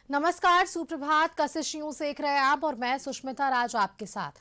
नमस्कार, सुप्रभात। कशिश न्यूज देख रहे हैं आप और मैं सुष्मिता राज आपके साथ।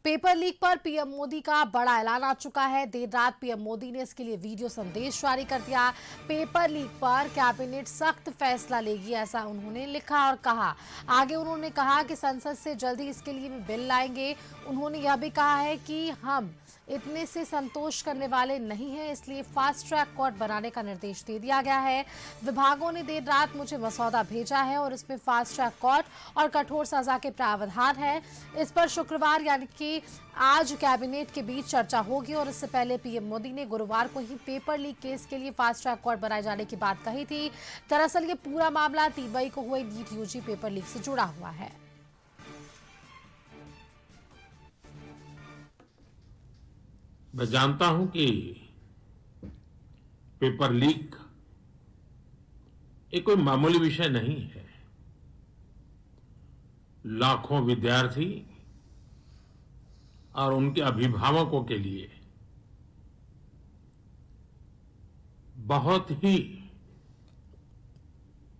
पेपर लीक पर पीएम मोदी का बड़ा ऐलान आ चुका है। देर रात पीएम मोदी ने इसके लिए वीडियो संदेश जारी कर दिया। पेपर लीक पर कैबिनेट सख्त फैसला लेगी, ऐसा उन्होंने लिखा और कहा। आगे उन्होंने कहा कि संसद से जल्द ही इसके लिए भी बिल लाएंगे। उन्होंने यह भी कहा है कि हम इतने से संतोष करने वाले नहीं हैं, इसलिए फास्ट ट्रैक कोर्ट बनाने का निर्देश दे दिया गया है। विभागों ने देर रात मुझे मसौदा भेजा है और इसमें फास्ट ट्रैक कोर्ट और कठोर सजा के प्रावधान है। इस पर शुक्रवार यानी कि आज कैबिनेट के बीच चर्चा होगी और इससे पहले पीएम मोदी ने गुरुवार को ही पेपर लीक केस के लिए फास्ट ट्रैक कोर्ट बनाए जाने की बात कही थी। दरअसल ये पूरा मामला 3 मई को हुए नीट यूजी पेपर लीक से जुड़ा हुआ है। मैं जानता हूं कि पेपर लीक एक कोई मामूली विषय नहीं है। लाखों विद्यार्थी और उनके अभिभावकों के लिए बहुत ही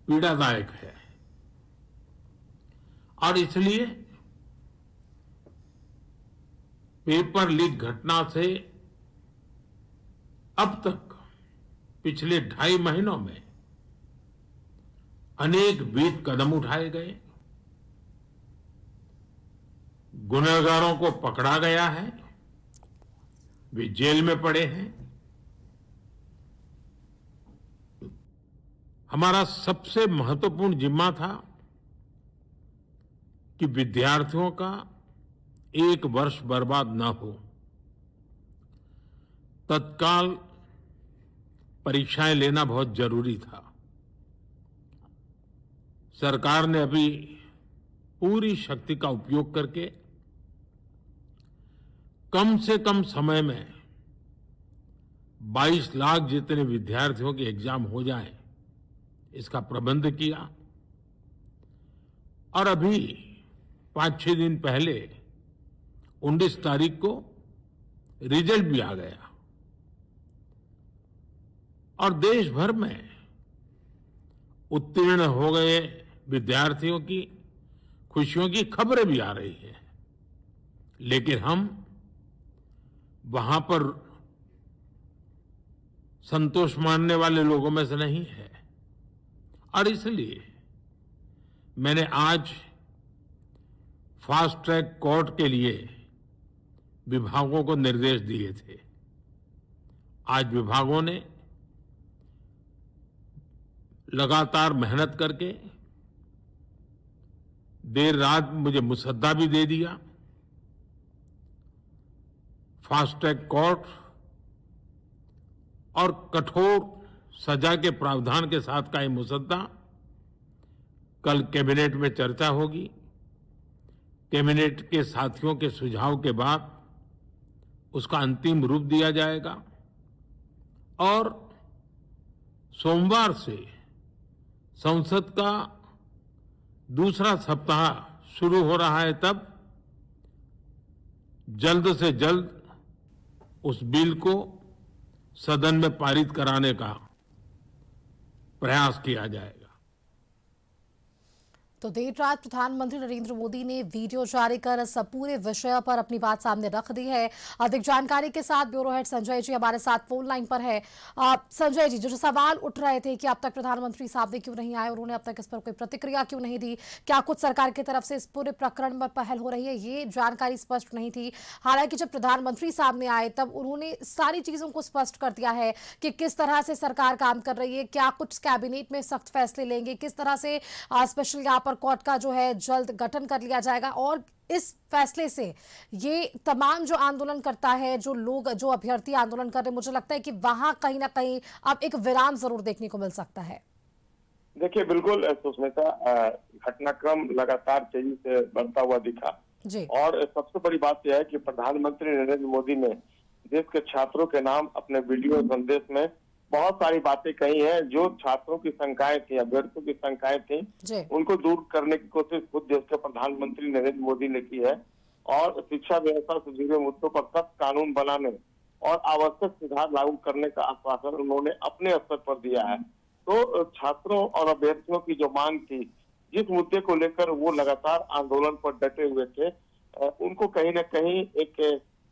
पीड़ादायक है और इसलिए पेपर लीक घटना से अब तक पिछले 2.5 महीनों में अनेक विध कदम उठाए गए, गुनहगारों को पकड़ा गया है, वे जेल में पड़े हैं। हमारा सबसे महत्वपूर्ण जिम्मा था कि विद्यार्थियों का 1 वर्ष बर्बाद न हो। तत्काल परीक्षाएं लेना बहुत जरूरी था। सरकार ने अभी पूरी शक्ति का उपयोग करके कम से कम समय में 22 लाख जितने विद्यार्थियों के एग्जाम हो जाएं, इसका प्रबंध किया और अभी 5-6 दिन पहले 19 तारीख को रिजल्ट भी आ गया और देश भर में उत्तीर्ण हो गए विद्यार्थियों की खुशियों की खबरें भी आ रही हैं। लेकिन हम वहां पर संतोष मानने वाले लोगों में से नहीं है और इसलिए मैंने आज फास्ट ट्रैक कोर्ट के लिए विभागों को निर्देश दिए थे। आज विभागों ने लगातार मेहनत करके देर रात मुझे मुसद्दा भी दे दिया। फास्ट ट्रैक कोर्ट और कठोर सजा के प्रावधान के साथ का ये मुसद्दा कल कैबिनेट में चर्चा होगी। कैबिनेट के साथियों के सुझाव के बाद उसका अंतिम रूप दिया जाएगा और सोमवार से संसद का दूसरा सप्ताह शुरू हो रहा है। तब जल्द से जल्द उस बिल को सदन में पारित कराने का प्रयास किया जाएगा। तो देर रात प्रधानमंत्री नरेंद्र मोदी ने वीडियो जारी कर इस पूरे विषय पर अपनी बात सामने रख दी है। अधिक जानकारी के साथ ब्यूरो हेड संजय जी हमारे साथ फोन लाइन पर है। संजय जी, जो सवाल उठ रहे थे कि अब तक प्रधानमंत्री साहब ने क्यों नहीं आए, उन्होंने अब तक इस पर कोई प्रतिक्रिया क्यों नहीं दी, क्या कुछ सरकार की तरफ से इस पूरे प्रकरण में पहल हो रही है, ये जानकारी स्पष्ट नहीं थी। हालांकि जब प्रधानमंत्री सामने आए तब उन्होंने सारी चीजों को स्पष्ट कर दिया है कि किस तरह से सरकार काम कर रही है, क्या कुछ कैबिनेट में सख्त फैसले लेंगे, किस तरह से स्पेशल यहाँ पर कोर्ट का जो है जल्द गठन कर लिया जाएगा और इस फैसले से ये तमाम जो आंदोलनकर्ता है, जो लोग, जो अभ्यर्थी आंदोलन कर रहे हैं, मुझे लगता है कि वहां कहीं ना कहीं अब एक विराम जरूर देखने को मिल सकता है। देखिए, बिल्कुल सुष्मिता, घटनाक्रम लगातार तेजी से बढ़ता हुआ दिखा जी। और सबसे बड़ी बात यह है कि प्रधानमंत्री नरेंद्र मोदी ने देश के छात्रों के नाम अपने वीडियो संदेश में बहुत सारी बातें कही हैं। जो छात्रों की शंकाएं थी, अभ्यर्थियों की शंकाएं थी, उनको दूर करने की कोशिश खुद देश के प्रधानमंत्री नरेंद्र मोदी ने की है और शिक्षा व्यवस्था से जुड़े मुद्दों पर सख्त कानून बनाने और आवश्यक सुधार लागू करने का आश्वासन उन्होंने अपने स्तर पर दिया है। तो छात्रों और अभ्यर्थियों की जो मांग थी, जिस मुद्दे को लेकर वो लगातार आंदोलन पर डटे हुए थे, उनको कहीं ना कहीं एक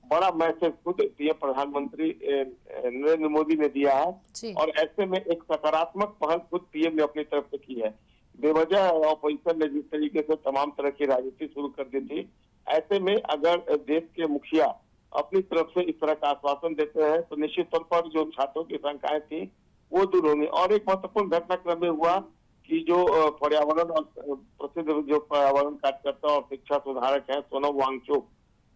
बड़ा मैसेज खुद पीएम प्रधानमंत्री नरेंद्र मोदी ने दिया जी। है। और ऐसे में एक सकारात्मक पहल खुद पीएम ने अपनी तरफ से की है। बेवजह ऑपोजिशन ने जिस तरीके से तमाम तरह की राजनीति शुरू कर दी थी, ऐसे में अगर देश के मुखिया अपनी तरफ से इस तरह का आश्वासन देते हैं तो निश्चित तौर पर जो छात्रों की शंकाएं थी वो दूर होंगी। और एक महत्वपूर्ण घटनाक्रम में हुआ कि जो पर्यावरण और प्रसिद्ध जो पर्यावरण कार्यकर्ता और शिक्षा सुधारक हैं सोनम वांगचुक,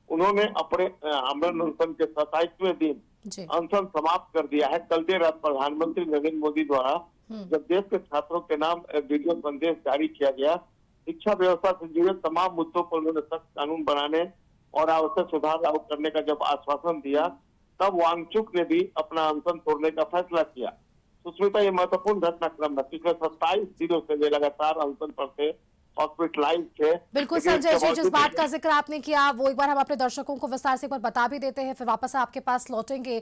उन्होंने अपने आमरण अनशन के 27वें दिन जी। अनशन समाप्त कर दिया है। कल देर रात प्रधानमंत्री नरेंद्र मोदी द्वारा जब देश के छात्रों के नाम वीडियो संदेश जारी किया गया, शिक्षा व्यवस्था से जुड़े तमाम मुद्दों पर उन्होंने सख्त कानून बनाने और आवश्यक सुधार लागू करने का जब आश्वासन दिया, तब वांगचुक ने भी अपना अनशन तोड़ने का फैसला किया। सुष्मिता, ये महत्वपूर्ण घटनाक्रम है। पिछले 27 दिनों से वे लगातार अनशन पर थे, हॉस्पिटलाइज थे। बिल्कुल लेकिन संजय इसके जी, जिस बावजूद बात का जिक्र आपने किया वो एक बार हम अपने दर्शकों को विस्तार से एक बार बता भी देते हैं, फिर वापस आपके पास लौटेंगे